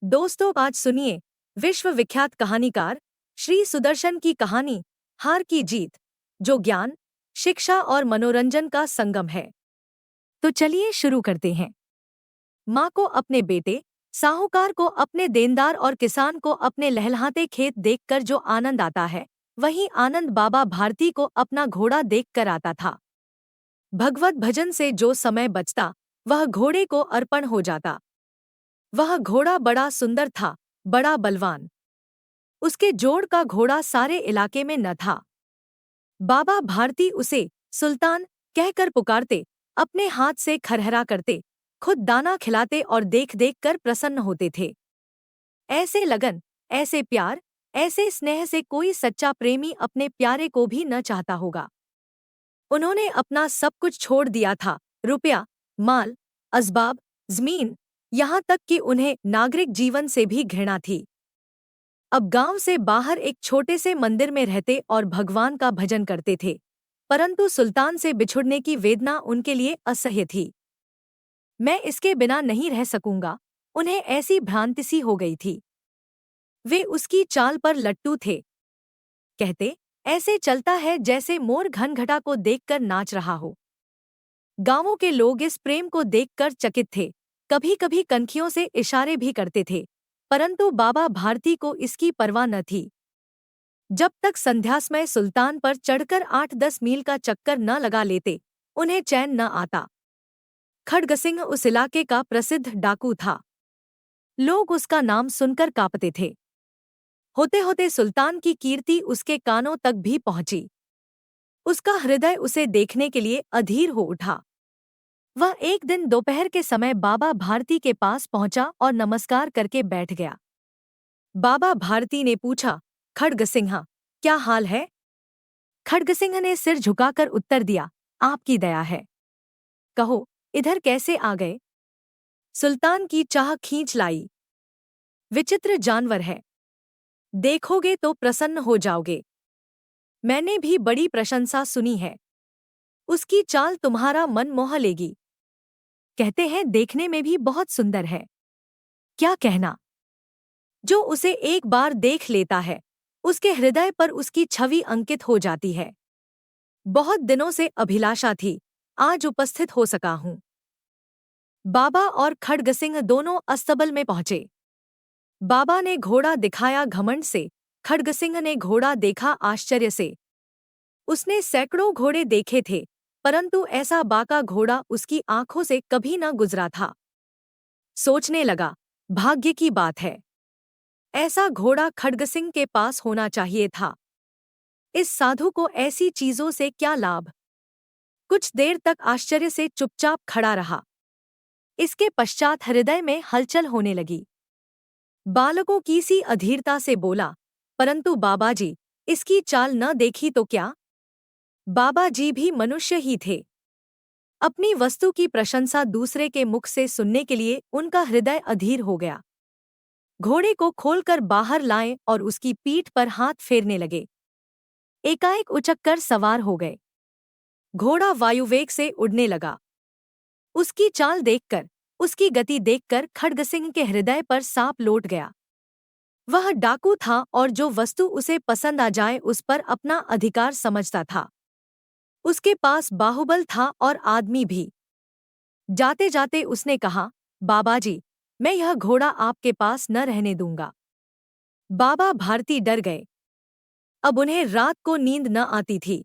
दोस्तों, आज सुनिए विश्व विख्यात कहानीकार श्री सुदर्शन की कहानी हार की जीत, जो ज्ञान, शिक्षा और मनोरंजन का संगम है। तो चलिए शुरू करते हैं। माँ को अपने बेटे, साहूकार को अपने देनदार और किसान को अपने लहलहाते खेत देखकर जो आनंद आता है, वही आनंद बाबा भारती को अपना घोड़ा देखकर आता था। भगवत भजन से जो समय बचता, वह घोड़े को अर्पण हो जाता। वह घोड़ा बड़ा सुंदर था, बड़ा बलवान। उसके जोड़ का घोड़ा सारे इलाके में न था। बाबा भारती उसे सुल्तान कहकर पुकारते, अपने हाथ से खरहरा करते, खुद दाना खिलाते और देख देख कर प्रसन्न होते थे। ऐसे लगन, ऐसे प्यार, ऐसे स्नेह से कोई सच्चा प्रेमी अपने प्यारे को भी न चाहता होगा। उन्होंने अपना सब कुछ छोड़ दिया था, रुपया, माल, असबाब, जमीन, यहाँ तक कि उन्हें नागरिक जीवन से भी घृणा थी। अब गांव से बाहर एक छोटे से मंदिर में रहते और भगवान का भजन करते थे, परंतु सुल्तान से बिछुड़ने की वेदना उनके लिए असह्य थी। मैं इसके बिना नहीं रह सकूंगा, उन्हें ऐसी भ्रांति सी हो गई थी। वे उसकी चाल पर लट्टू थे। कहते, ऐसे चलता है जैसे मोर घनघटा को देखकर नाच रहा हो। गांवों के लोग इस प्रेम को देखकर चकित थे, कभी कभी कनखियों से इशारे भी करते थे, परंतु बाबा भारती को इसकी परवाह न थी। जब तक संध्यासमय सुल्तान पर चढ़कर 8-10 मील का चक्कर न लगा लेते, उन्हें चैन न आता। खड्गसिंह उस इलाके का प्रसिद्ध डाकू था। लोग उसका नाम सुनकर कांपते थे। होते होते सुल्तान की कीर्ति उसके कानों तक भी पहुंची। उसका हृदय उसे देखने के लिए अधीर हो उठा। वह एक दिन दोपहर के समय बाबा भारती के पास पहुंचा और नमस्कार करके बैठ गया। बाबा भारती ने पूछा, खड्गसिंह, क्या हाल है? खड्गसिंह ने सिर झुकाकर उत्तर दिया, आपकी दया है। कहो, इधर कैसे आ गए? सुल्तान की चाह खींच लाई। विचित्र जानवर है, देखोगे तो प्रसन्न हो जाओगे। मैंने भी बड़ी प्रशंसा सुनी है। उसकी चाल तुम्हारा मन मोह लेगी। कहते हैं देखने में भी बहुत सुंदर है। क्या कहना? जो उसे एक बार देख लेता है, उसके हृदय पर उसकी छवि अंकित हो जाती है। बहुत दिनों से अभिलाषा थी, आज उपस्थित हो सका हूं। बाबा और खड्गसिंह दोनों अस्तबल में पहुंचे। बाबा ने घोड़ा दिखाया घमंड से, खड्गसिंह ने घोड़ा देखा आश्चर्य से। उसने सैकड़ों घोड़े देखे थे, परंतु ऐसा बाका घोड़ा उसकी आंखों से कभी न गुजरा था। सोचने लगा, भाग्य की बात है, ऐसा घोड़ा खड्गसिंह के पास होना चाहिए था। इस साधु को ऐसी चीजों से क्या लाभ? कुछ देर तक आश्चर्य से चुपचाप खड़ा रहा। इसके पश्चात हृदय में हलचल होने लगी। बालकों की सी अधीरता से बोला, परंतु बाबाजी, इसकी चाल न देखी तो क्या? बाबाजी भी मनुष्य ही थे। अपनी वस्तु की प्रशंसा दूसरे के मुख से सुनने के लिए उनका हृदय अधीर हो गया। घोड़े को खोलकर बाहर लाएं और उसकी पीठ पर हाथ फेरने लगे। एकाएक उचक्कर सवार हो गए। घोड़ा वायुवेग से उड़ने लगा। उसकी चाल देखकर, उसकी गति देखकर खड्गसिंह के हृदय पर सांप लौट गया। वह डाकू था और जो वस्तु उसे पसंद आ जाए उस पर अपना अधिकार समझता था। उसके पास बाहुबल था और आदमी भी। जाते जाते उसने कहा, बाबाजी, मैं यह घोड़ा आपके पास न रहने दूंगा। बाबा भारती डर गए। अब उन्हें रात को नींद न आती थी।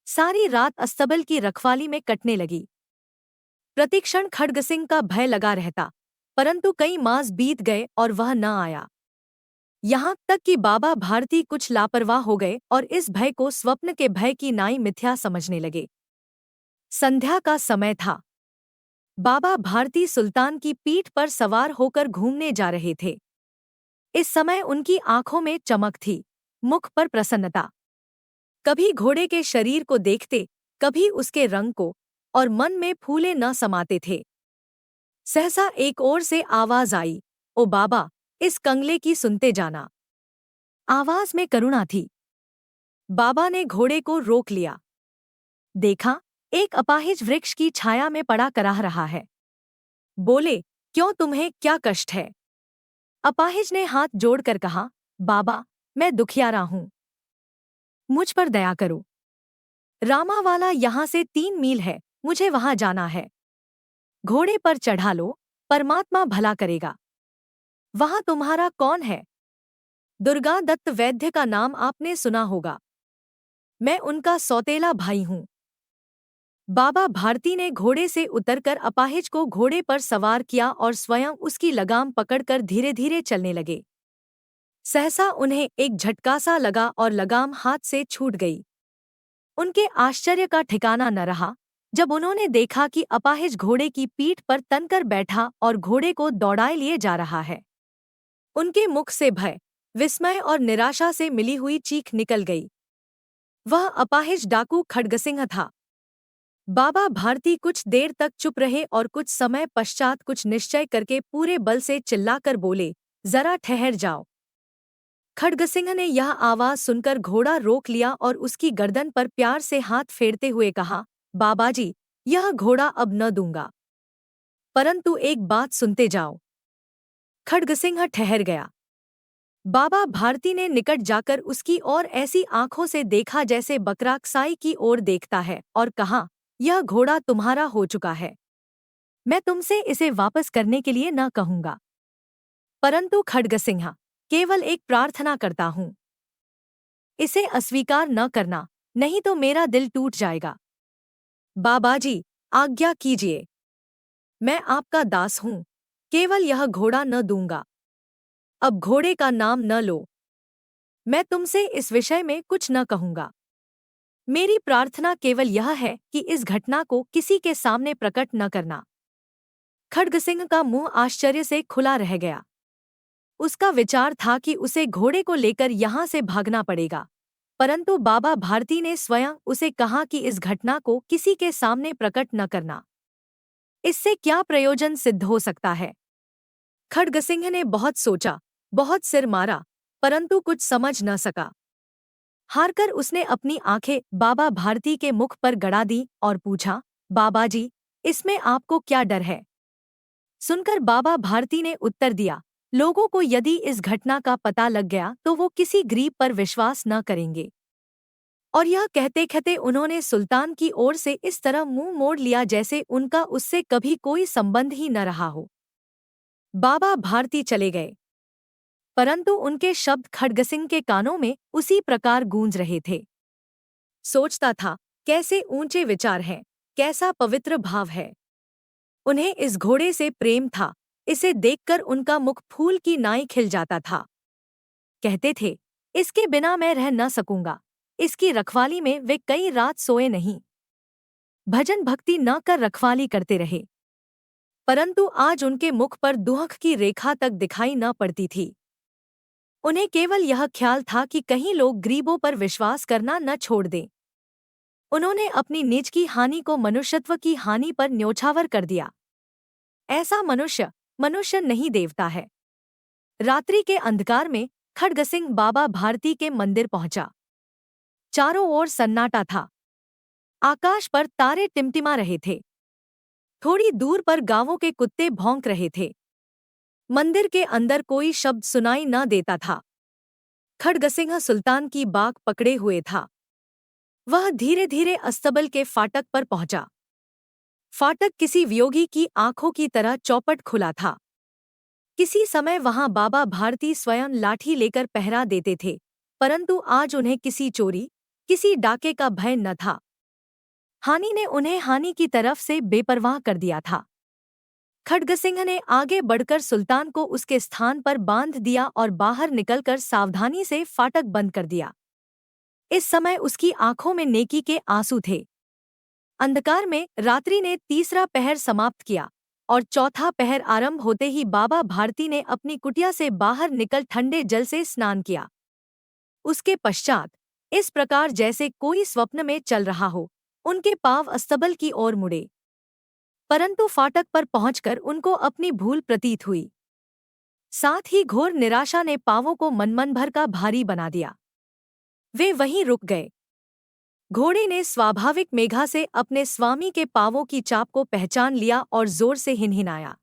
सारी रात अस्तबल की रखवाली में कटने लगी। प्रतिक्षण खड्गसिंह का भय लगा रहता, परंतु कई मास बीत गए और वह न आया। यहाँ तक कि बाबा भारती कुछ लापरवाह हो गए और इस भय को स्वप्न के भय की नाई मिथ्या समझने लगे। संध्या का समय था। बाबा भारती सुल्तान की पीठ पर सवार होकर घूमने जा रहे थे। इस समय उनकी आंखों में चमक थी, मुख पर प्रसन्नता। कभी घोड़े के शरीर को देखते, कभी उसके रंग को, और मन में फूले न समाते थे। सहसा एक ओर से आवाज आई, ओ बाबा, इस कंगले की सुनते जाना। आवाज में करुणा थी। बाबा ने घोड़े को रोक लिया। देखा, एक अपाहिज वृक्ष की छाया में पड़ा कराह रहा है। बोले, क्यों, तुम्हें क्या कष्ट है? अपाहिज ने हाथ जोड़कर कहा, बाबा, मैं दुखियारा हूं, मुझ पर दया करो। रामावाला यहाँ से 3 मील है, मुझे वहां जाना है। घोड़े पर चढ़ा लो, परमात्मा भला करेगा। वहां तुम्हारा कौन है? दुर्गा दत्त वैद्य का नाम आपने सुना होगा। मैं उनका सौतेला भाई हूं। बाबा भारती ने घोड़े से उतरकर अपाहिज को घोड़े पर सवार किया और स्वयं उसकी लगाम पकड़कर धीरे धीरे चलने लगे। सहसा उन्हें एक झटका सा लगा और लगाम हाथ से छूट गई। उनके आश्चर्य का ठिकाना न रहा जब उन्होंने देखा कि अपाहिज घोड़े की पीठ पर तनकर बैठा और घोड़े को दौड़ाए लिए जा रहा है। उनके मुख से भय, विस्मय और निराशा से मिली हुई चीख निकल गई। वह अपाहिज डाकू खड्गसिंह था। बाबा भारती कुछ देर तक चुप रहे और कुछ समय पश्चात कुछ निश्चय करके पूरे बल से चिल्लाकर बोले, जरा ठहर जाओ। खड्गसिंह ने यह आवाज सुनकर घोड़ा रोक लिया और उसकी गर्दन पर प्यार से हाथ फेरते हुए कहा, बाबाजी, यह घोड़ा अब न दूंगा, परंतु एक बात सुनते जाओ। खड्गसिंह ठहर गया। बाबा भारती ने निकट जाकर उसकी ओर ऐसी आंखों से देखा जैसे बकरा कसाई की ओर देखता है और कहा, यह घोड़ा तुम्हारा हो चुका है। मैं तुमसे इसे वापस करने के लिए न कहूंगा, परंतु खड्गसिंह, केवल एक प्रार्थना करता हूं, इसे अस्वीकार न करना, नहीं तो मेरा दिल टूट जाएगा। बाबाजी, आज्ञा कीजिए, मैं आपका दास हूं, केवल यह घोड़ा न दूंगा। अब घोड़े का नाम न लो। मैं तुमसे इस विषय में कुछ न कहूंगा। मेरी प्रार्थना केवल यह है कि इस घटना को किसी के सामने प्रकट न करना। खड्गसिंह का मुंह आश्चर्य से खुला रह गया। उसका विचार था कि उसे घोड़े को लेकर यहाँ से भागना पड़ेगा, परंतु बाबा भारती ने स्वयं उसे कहा कि इस घटना को किसी के सामने प्रकट न करना। इससे क्या प्रयोजन सिद्ध हो सकता है? खड्गसिंह ने बहुत सोचा, बहुत सिर मारा, परंतु कुछ समझ न सका। हारकर उसने अपनी आंखें बाबा भारती के मुख पर गड़ा दी और पूछा, बाबाजी, इसमें आपको क्या डर है? सुनकर बाबा भारती ने उत्तर दिया, लोगों को यदि इस घटना का पता लग गया तो वो किसी गरीब पर विश्वास न करेंगे। और यह कहते कहते उन्होंने सुल्तान की ओर से इस तरह मुंह मोड़ लिया जैसे उनका उससे कभी कोई संबंध ही न रहा हो। बाबा भारती चले गए, परंतु उनके शब्द खड्गसिंह के कानों में उसी प्रकार गूंज रहे थे। सोचता था, कैसे ऊंचे विचार हैं, कैसा पवित्र भाव है। उन्हें इस घोड़े से प्रेम था, इसे देखकर उनका मुख फूल की नाई खिल जाता था। कहते थे, इसके बिना मैं रह न सकूंगा। इसकी रखवाली में वे कई रात सोए नहीं। भजन भक्ति न कर रखवाली करते रहे, परंतु आज उनके मुख पर दुख की रेखा तक दिखाई न पड़ती थी। उन्हें केवल यह ख्याल था कि कहीं लोग गरीबों पर विश्वास करना न छोड़ दें। उन्होंने अपनी निज की हानि को मनुष्यत्व की हानि पर न्योछावर कर दिया। ऐसा मनुष्य मनुष्य नहीं, देवता है। रात्रि के अंधकार में खड्गसिंह बाबा भारती के मंदिर पहुंचा। चारों ओर सन्नाटा था। आकाश पर तारे टिमटिमा रहे थे। थोड़ी दूर पर गांवों के कुत्ते भौंक रहे थे। मंदिर के अंदर कोई शब्द सुनाई न देता था। खड्गसिंह सुल्तान की बाग पकड़े हुए था। वह धीरे धीरे अस्तबल के फाटक पर पहुंचा। फाटक किसी वियोगी की आंखों की तरह चौपट खुला था। किसी समय वहां बाबा भारती स्वयं लाठी लेकर पहरा देते थे, परंतु आज उन्हें किसी चोरी, किसी डाके का भय न था। हानि ने उन्हें हानि की तरफ से बेपरवाह कर दिया था। खड्गसिंह ने आगे बढ़कर सुल्तान को उसके स्थान पर बांध दिया और बाहर निकलकर सावधानी से फाटक बंद कर दिया। इस समय उसकी आंखों में नेकी के आंसू थे। अंधकार में रात्रि ने तीसरा पहर समाप्त किया और चौथा पहर आरंभ होते ही बाबा भारती ने अपनी कुटिया से बाहर निकल ठंडे जल से स्नान किया। उसके पश्चात इस प्रकार जैसे कोई स्वप्न में चल रहा हो, उनके पांव अस्तबल की ओर मुड़े, परंतु फाटक पर पहुंचकर उनको अपनी भूल प्रतीत हुई। साथ ही घोर निराशा ने पांवों को मन भर का भारी बना दिया। वे वहीं रुक गए। घोड़े ने स्वाभाविक मेघा से अपने स्वामी के पांवों की चाप को पहचान लिया और जोर से हिनहिनाया।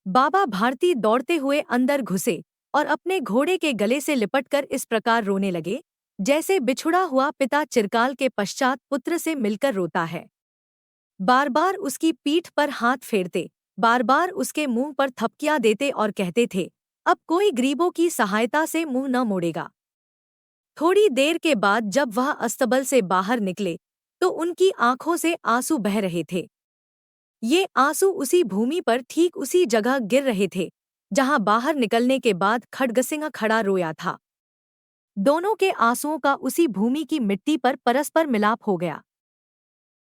बाबा भारती दौड़ते हुए अंदर घुसे और अपने घोड़े के गले से लिपटकर इस प्रकार रोने लगे, जैसे बिछुड़ा हुआ पिता चिरकाल के पश्चात पुत्र से मिलकर रोता है। बार बार उसकी पीठ पर हाथ फेरते, बार बार उसके मुंह पर थपकियां देते और कहते थे, अब कोई गरीबों की सहायता से मुंह न मोड़ेगा। थोड़ी देर के बाद जब वह अस्तबल से बाहर निकले तो उनकी आंखों से आंसू बह रहे थे। ये आंसू उसी भूमि पर ठीक उसी जगह गिर रहे थे जहां बाहर निकलने के बाद खड्गसिंह खड़ा रोया था। दोनों के आंसुओं का उसी भूमि की मिट्टी पर परस्पर मिलाप हो गया।